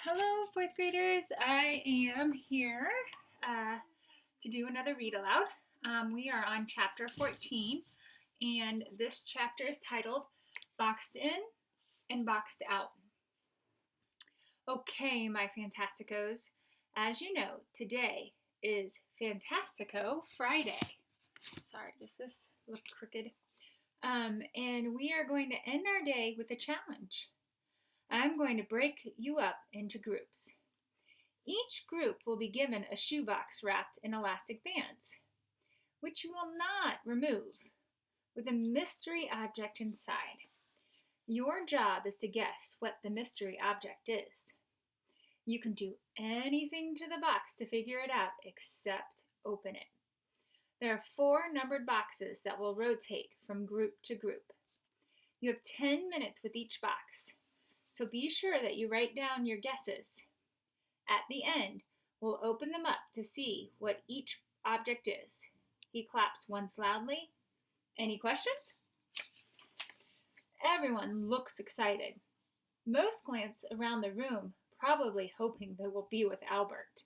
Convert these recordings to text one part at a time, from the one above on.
Hello, fourth graders. I am here to do another read aloud. We are on chapter 14, and this chapter is titled Boxed In and Boxed Out. Okay, my Fantasticos, as you know, today is Fantastico Friday. Sorry, does this look crooked? And we are going to end our day with a challenge. I'm going to break you up into groups. Each group will be given a shoebox wrapped in elastic bands, which you will not remove, with a mystery object inside. Your job is to guess what the mystery object is. You can do anything to the box to figure it out except open it. There are 4 numbered boxes that will rotate from group to group. You have 10 minutes with each box, so be sure that you write down your guesses. At the end, we'll open them up to see what each object is. He claps once loudly. Any questions? Everyone looks excited. Most glance around the room, probably hoping they will be with Albert.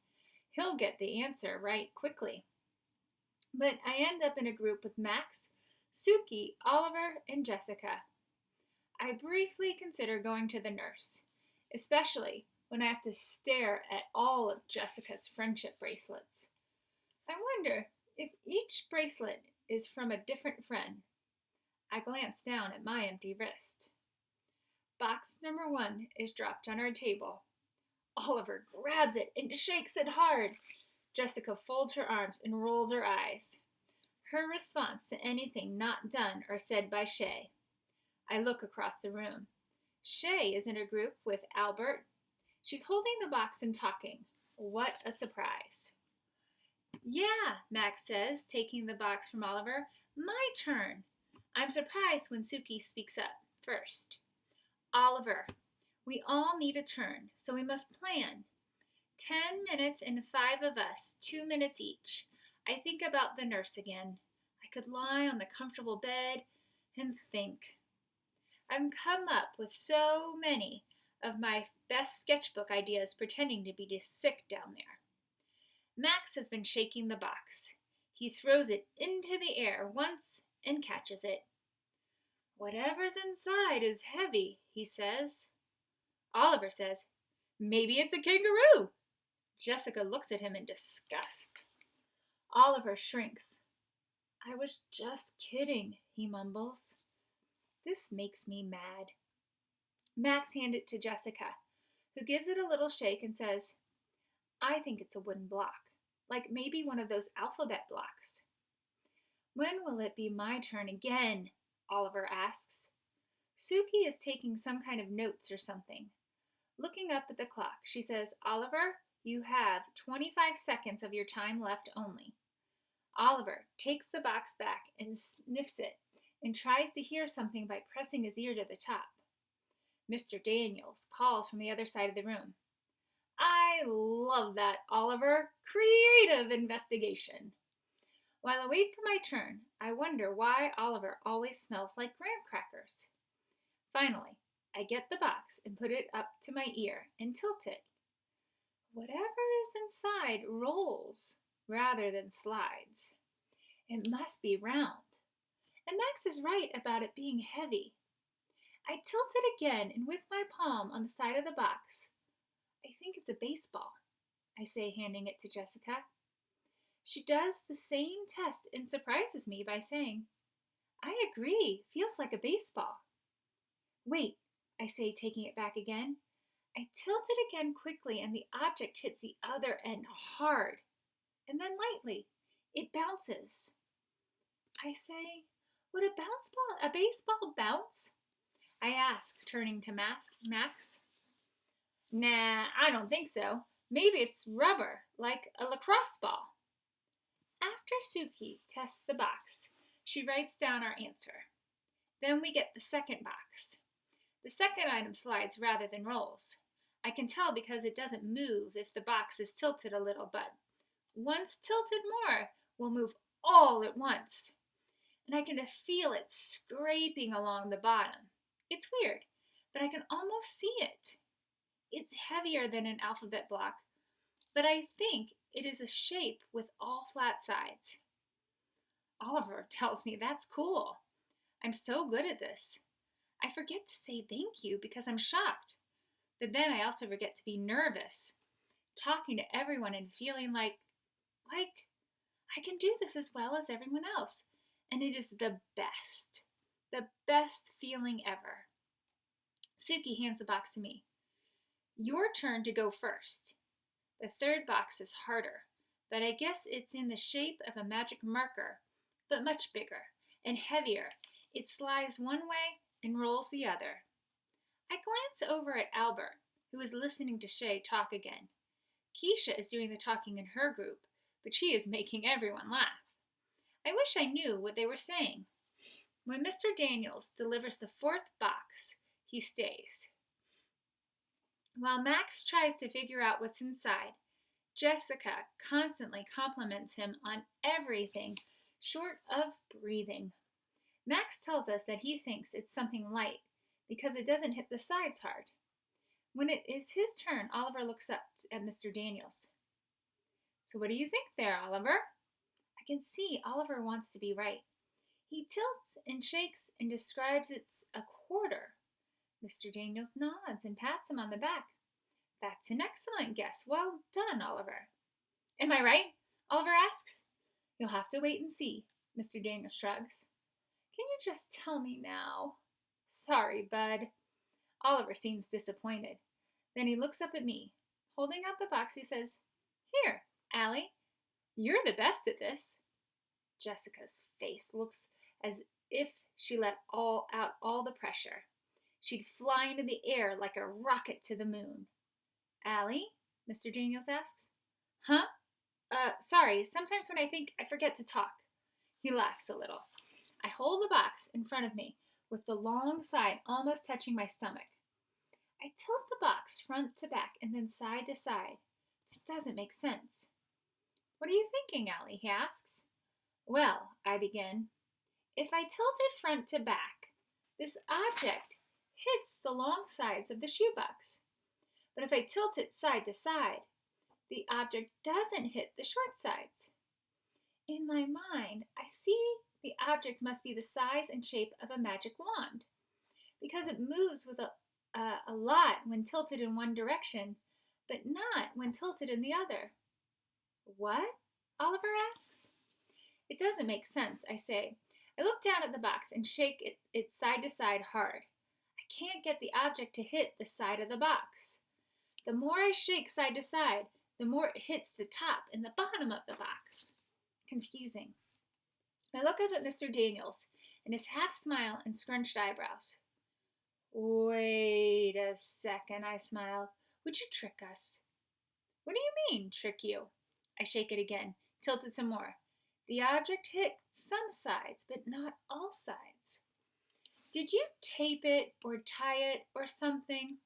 He'll get the answer right quickly. But I end up in a group with Max, Suki, Oliver, and Jessica. I briefly consider going to the nurse, especially when I have to stare at all of Jessica's friendship bracelets. I wonder if each bracelet is from a different friend. I glance down at my empty wrist. Box number 1 is dropped on our table. Oliver grabs it and shakes it hard. Jessica folds her arms and rolls her eyes. Her response to anything not done or said by Shay. I look across the room. Shay is in a group with Albert. She's holding the box and talking. What a surprise. Yeah, Max says, taking the box from Oliver. My turn. I'm surprised when Suki speaks up first. Oliver, we all need a turn, so we must plan. 10 minutes and 5 of us, 2 minutes each. I think about the nurse again. I could lie on the comfortable bed and think. I've come up with so many of my best sketchbook ideas pretending to be sick down there. Max has been shaking the box. He throws it into the air once and catches it. Whatever's inside is heavy, he says. Oliver says, maybe it's a kangaroo. Jessica looks at him in disgust. Oliver shrinks. I was just kidding, he mumbles. This makes me mad. Max hands it to Jessica, who gives it a little shake and says, I think it's a wooden block, like maybe one of those alphabet blocks. When will it be my turn again? Oliver asks. Suki is taking some kind of notes or something. Looking up at the clock, she says, Oliver, you have 25 seconds of your time left only. Oliver takes the box back and sniffs it and tries to hear something by pressing his ear to the top. Mr. Daniels calls from the other side of the room. I love that, Oliver. Creative investigation. While I wait for my turn, I wonder why Oliver always smells like graham crackers. Finally, I get the box and put it up to my ear and tilt it. Whatever is inside rolls rather than slides. It must be round. And Max is right about it being heavy. I tilt it again, and with my palm on the side of the box, I think it's a baseball, I say, handing it to Jessica. She does the same test and surprises me by saying, I agree, feels like a baseball. Wait, I say, taking it back again. I tilt it again quickly, and the object hits the other end hard, and then lightly. It bounces. I say, would a baseball bounce? I ask, turning to Max. Nah, I don't think so. Maybe it's rubber, like a lacrosse ball. After Suki tests the box, she writes down our answer. Then we get the second box. The second item slides rather than rolls. I can tell because it doesn't move if the box is tilted a little, but once tilted more, will move all at once. And I can feel it scraping along the bottom. It's weird, but I can almost see it. It's heavier than an alphabet block, but I think it is a shape with all flat sides. Oliver tells me that's cool. I'm so good at this. I forget to say thank you because I'm shocked. But then I also forget to be nervous, talking to everyone and feeling like I can do this as well as everyone else. And it is the best feeling ever. Suki hands the box to me. Your turn to go first. The third box is harder, but I guess it's in the shape of a magic marker, but much bigger and heavier. It slides one way and rolls the other. I glance over at Albert, who is listening to Shay talk again. Keisha is doing the talking in her group, but she is making everyone laugh. I wish I knew what they were saying. When Mr. Daniels delivers the fourth box, he stays. While Max tries to figure out what's inside, Jessica constantly compliments him on everything short of breathing. Max tells us that he thinks it's something light because it doesn't hit the sides hard. When it is his turn, Oliver looks up at Mr. Daniels. So what do you think there, Oliver? I can see Oliver wants to be right. He tilts and shakes and describes it's a quarter. Mr. Daniels nods and pats him on the back. That's an excellent guess. Well done, Oliver. Am I right? Oliver asks. You'll have to wait and see, Mr. Daniels shrugs. Can you just tell me now? Sorry, bud. Oliver seems disappointed. Then he looks up at me. Holding out the box, he says, Here, Allie, you're the best at this. Jessica's face looks as if she let out all the pressure. She'd fly into the air like a rocket to the moon. Allie? Mr. Daniels asks. Huh? Sorry, sometimes when I think I forget to talk. He laughs a little. I hold the box in front of me with the long side almost touching my stomach. I tilt the box front to back and then side to side. This doesn't make sense. What are you thinking, Allie? He asks. Well, I begin. If I tilt it front to back, this object hits the long sides of the shoebox. But if I tilt it side to side, the object doesn't hit the short sides. In my mind, I see the object must be the size and shape of a magic wand, because it moves with a lot when tilted in one direction, but not when tilted in the other. What? Oliver asks. It doesn't make sense, I say. I look down at the box and shake it side to side hard. I can't get the object to hit the side of the box. The more I shake side to side, the more it hits the top and the bottom of the box. Confusing. I look up at Mr. Daniels and his half smile and scrunched eyebrows. Wait a second, I smile. Would you trick us? What do you mean, trick you? I shake it again, tilt it some more. The object hit some sides, but not all sides. Did you tape it or tie it or something?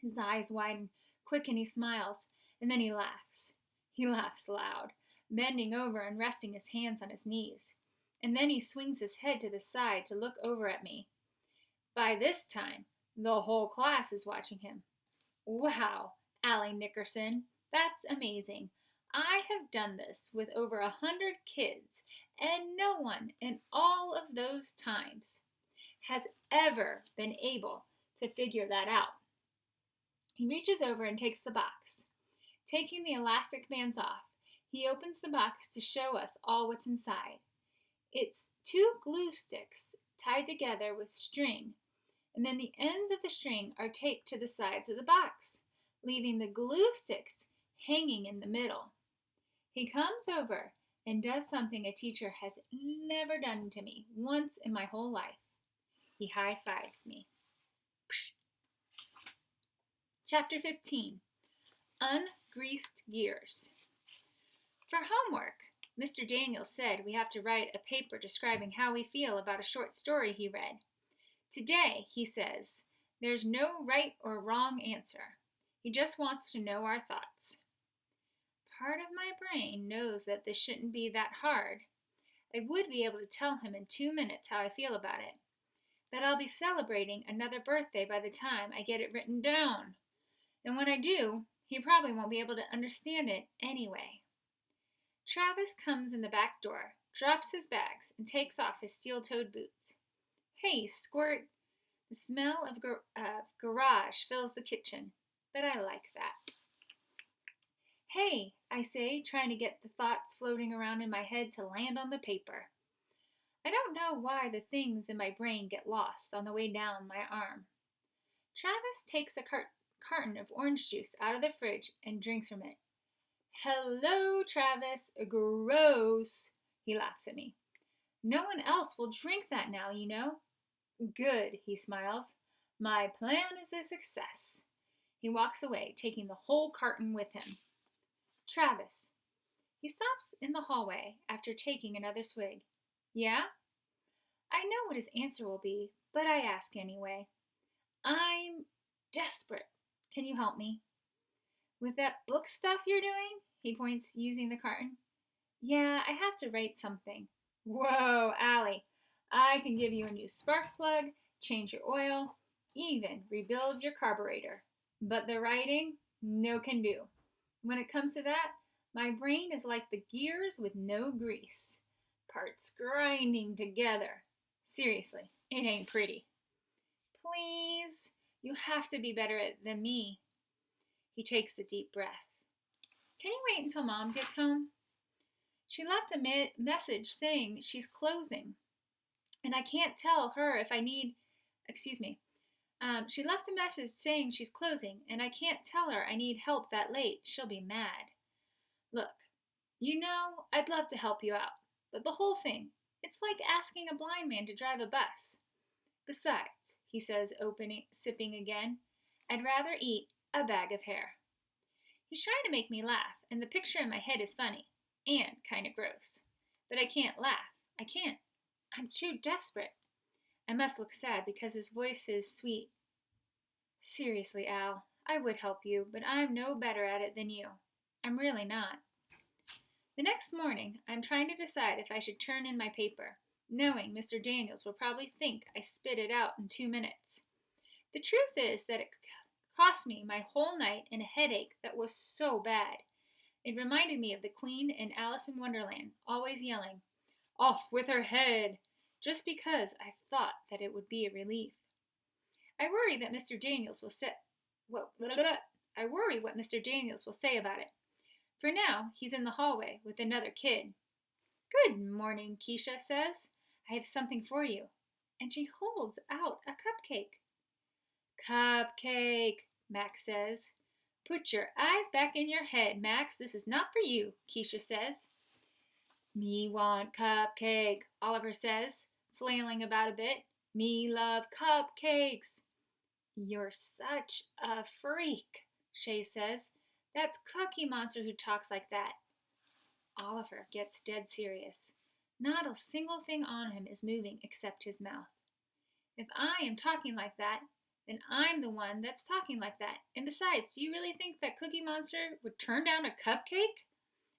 His eyes widen quick and he smiles, and then he laughs. He laughs loud, bending over and resting his hands on his knees. And then he swings his head to the side to look over at me. By this time, the whole class is watching him. Wow, Allie Nickerson, that's amazing. I have done this with over 100 kids, and no one in all of those times has ever been able to figure that out. He reaches over and takes the box. Taking the elastic bands off, he opens the box to show us all what's inside. It's 2 glue sticks tied together with string, and then the ends of the string are taped to the sides of the box, leaving the glue sticks hanging in the middle. He comes over and does something a teacher has never done to me once in my whole life. He high-fives me. Chapter 15. Ungreased Gears. For homework, Mr. Daniels said we have to write a paper describing how we feel about a short story he read. Today, he says, there's no right or wrong answer. He just wants to know our thoughts. Part of my brain knows that this shouldn't be that hard. I would be able to tell him in 2 minutes how I feel about it. But I'll be celebrating another birthday by the time I get it written down. And when I do, he probably won't be able to understand it anyway. Travis comes in the back door, drops his bags, and takes off his steel-toed boots. Hey, Squirt! The smell of garage fills the kitchen, but I like that. Hey, I say, trying to get the thoughts floating around in my head to land on the paper. I don't know why the things in my brain get lost on the way down my arm. Travis takes a carton of orange juice out of the fridge and drinks from it. Hello, Travis. Gross. He laughs at me. No one else will drink that now, you know. Good, he smiles. My plan is a success. He walks away, taking the whole carton with him. Travis. He stops in the hallway after taking another swig. Yeah? I know what his answer will be, but I ask anyway. I'm desperate. Can you help me? With that book stuff you're doing? He points, using the carton. Yeah, I have to write something. Whoa, Allie. I can give you a new spark plug, change your oil, even rebuild your carburetor. But the writing, no can do. When it comes to that, my brain is like the gears with no grease. Parts grinding together. Seriously, it ain't pretty. Please, you have to be better at it than me. He takes a deep breath. Can you wait until Mom gets home? She left a message saying she's closing, and I can't tell her if I need. She left a message saying she's closing, and I can't tell her I need help that late. She'll be mad. Look, you know, I'd love to help you out, but the whole thing, it's like asking a blind man to drive a bus. Besides, he says, sipping again, I'd rather eat a bag of hair. He's trying to make me laugh, and the picture in my head is funny and kind of gross. But I can't laugh. I can't. I'm too desperate. I must look sad because his voice is sweet. Seriously, Al, I would help you, but I'm no better at it than you. I'm really not. The next morning, I'm trying to decide if I should turn in my paper, knowing Mr. Daniels will probably think I spit it out in 2 minutes. The truth is that it cost me my whole night and a headache that was so bad. It reminded me of the Queen in Alice in Wonderland, always yelling, "Off with her head!" just because I thought that it would be a relief. I worry that Mr. Daniels will I worry what Mr. Daniels will say about it. For now, he's in the hallway with another kid. Good morning, Keisha says. I have something for you. And she holds out a cupcake. Cupcake, Max says. Put your eyes back in your head, Max. This is not for you, Keisha says. Me want cupcake, Oliver says, flailing about a bit. Me love cupcakes. You're such a freak, Shay says. That's Cookie Monster who talks like that. Oliver gets dead serious. Not a single thing on him is moving except his mouth. If I am talking like that, then I'm the one that's talking like that. And besides, do you really think that Cookie Monster would turn down a cupcake?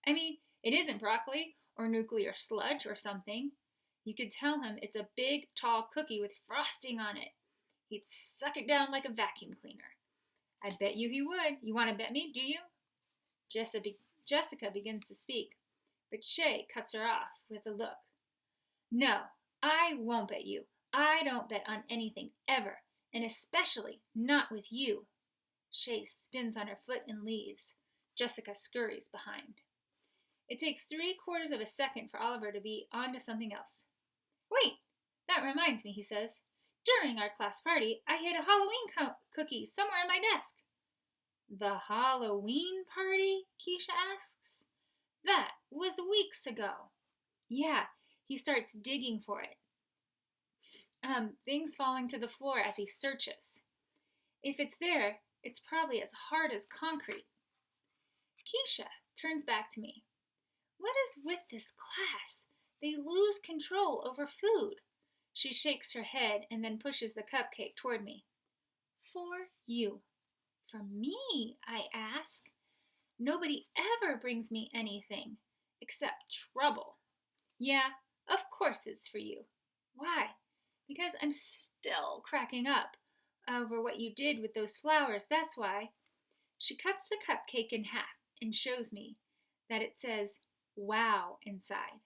I mean, it isn't broccoli or nuclear sludge or something. You could tell him it's a big, tall cookie with frosting on it. He'd suck it down like a vacuum cleaner. I bet you he would. You want to bet me, do you? Jessica begins to speak, but Shay cuts her off with a look. No, I won't bet you. I don't bet on anything ever, and especially not with you. Shay spins on her foot and leaves. Jessica scurries behind. It takes 3/4 of a second for Oliver to be on to something else. Wait, that reminds me, he says. During our class party, I hid a Halloween cookie somewhere in my desk. The Halloween party? Keisha asks. That was weeks ago. Yeah, he starts digging for it. Things falling to the floor as he searches. If it's there, it's probably as hard as concrete. Keisha turns back to me. What is with this class? They lose control over food. She shakes her head and then pushes the cupcake toward me. For you. For me, I ask. Nobody ever brings me anything, except trouble. Yeah, of course it's for you. Why? Because I'm still cracking up over what you did with those flowers, that's why. She cuts the cupcake in half and shows me that it says "Wow" inside.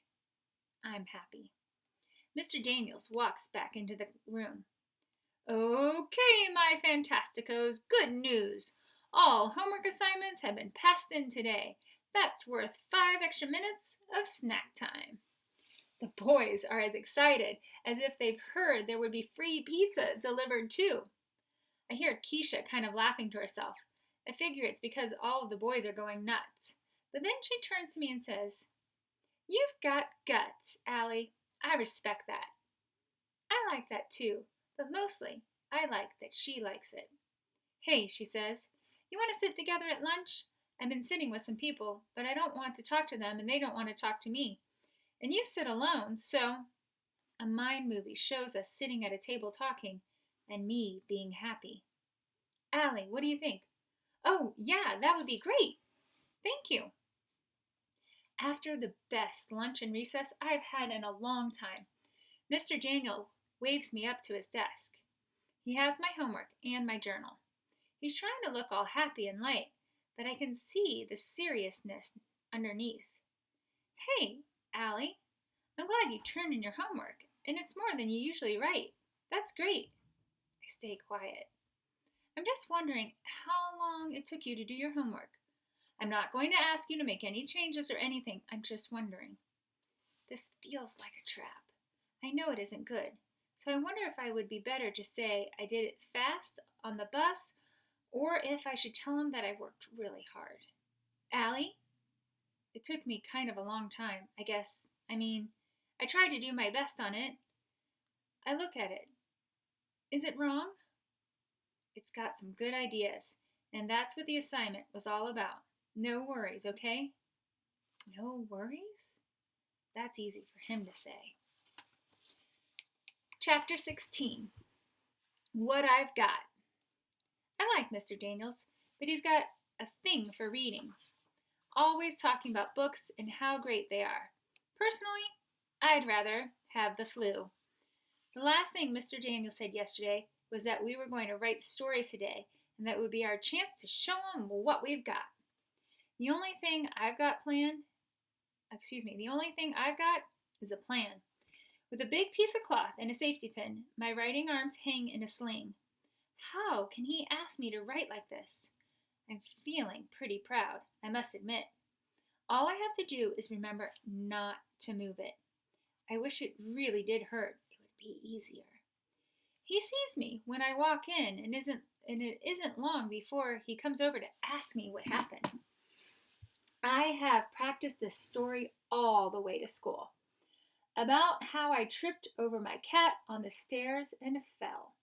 I'm happy. Mr. Daniels walks back into the room. Okay, my Fantasticos, good news. All homework assignments have been passed in today. That's worth 5 extra minutes of snack time. The boys are as excited as if they've heard there would be free pizza delivered too. I hear Keisha kind of laughing to herself. I figure it's because all of the boys are going nuts. But then she turns to me and says, "You've got guts, Allie. I respect that." I like that too, but mostly I like that she likes it. "Hey," she says, "you want to sit together at lunch? I've been sitting with some people, but I don't want to talk to them and they don't want to talk to me. And you sit alone, so." A mind movie shows us sitting at a table talking and me being happy. "Allie, what do you think?" "Oh, yeah, that would be great. Thank you." After the best lunch and recess I've had in a long time, Mr. Daniel waves me up to his desk. He has my homework and my journal. He's trying to look all happy and light, but I can see the seriousness underneath. "Hey, Allie, I'm glad you turned in your homework, and it's more than you usually write. That's great." I stay quiet. "I'm just wondering how long it took you to do your homework. I'm not going to ask you to make any changes or anything. I'm just wondering." This feels like a trap. I know it isn't good, so I wonder if I would be better to say I did it fast on the bus or if I should tell him that I worked really hard. "Allie, it took me kind of a long time, I guess. I tried to do my best on it. I look at it. Is it wrong?" It's got some good ideas, and that's what the assignment was all about. No worries, okay? No worries? That's easy for him to say. Chapter 16. What I've Got. I like Mr. Daniels, but he's got a thing for reading. Always talking about books and how great they are. Personally, I'd rather have the flu. The last thing Mr. Daniels said yesterday was that we were going to write stories today and that would be our chance to show them what we've got. The only thing I've got is a plan. With a big piece of cloth and a safety pin, my writing arms hang in a sling. How can he ask me to write like this? I'm feeling pretty proud, I must admit. All I have to do is remember not to move it. I wish it really did hurt. It would be easier. He sees me when I walk in, and it isn't long before he comes over to ask me what happened. I have practiced this story all the way to school. About how I tripped over my cat on the stairs and fell.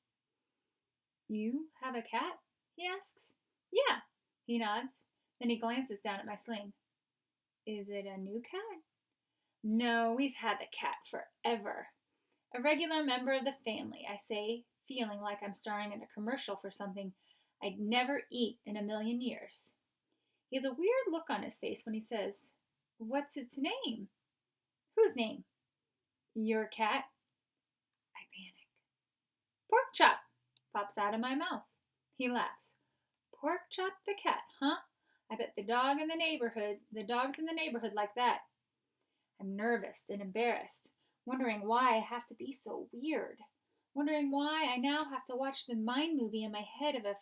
"You have a cat?" he asks. "Yeah," he nods. Then he glances down at my sling. "Is it a new cat?" "No, we've had the cat forever. A regular member of the family," I say, feeling like I'm starring in a commercial for something I'd never eat in a million years. He has a weird look on his face when he says, "What's its name?" "Whose name?" "Your cat." I panic. "Pork Chop," pops out of my mouth. He laughs. "Pork Chop the cat, huh? I bet the dogs in the neighborhood like that." I'm nervous and embarrassed, wondering why I have to be so weird, wondering why I now have to watch the mind movie in my head of uh,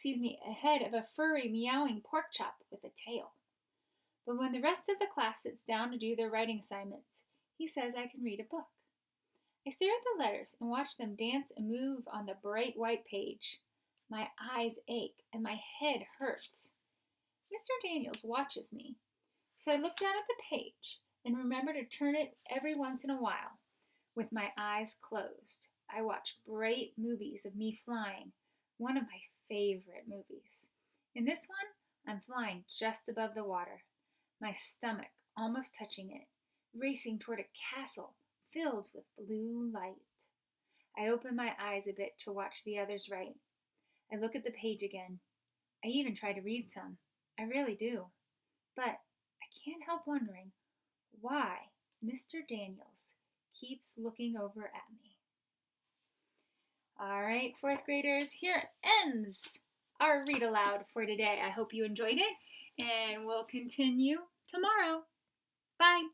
a head of a furry meowing pork chop with a tail. But when the rest of the class sits down to do their writing assignments, he says I can read a book. I stare at the letters and watch them dance and move on the bright white page. My eyes ache and my head hurts. Mr. Daniels watches me, so I look down at the page and remember to turn it every once in a while. With my eyes closed, I watch bright movies of me flying, one of my favorite movies. In this one, I'm flying just above the water, my stomach almost touching it, racing toward a castle filled with blue light. I open my eyes a bit to watch the others write. I look at the page again. I even try to read some. I really do. But I can't help wondering why Mr. Daniels keeps looking over at me. All right, fourth graders, here ends our read aloud for today. I hope you enjoyed it, and we'll continue tomorrow. Bye.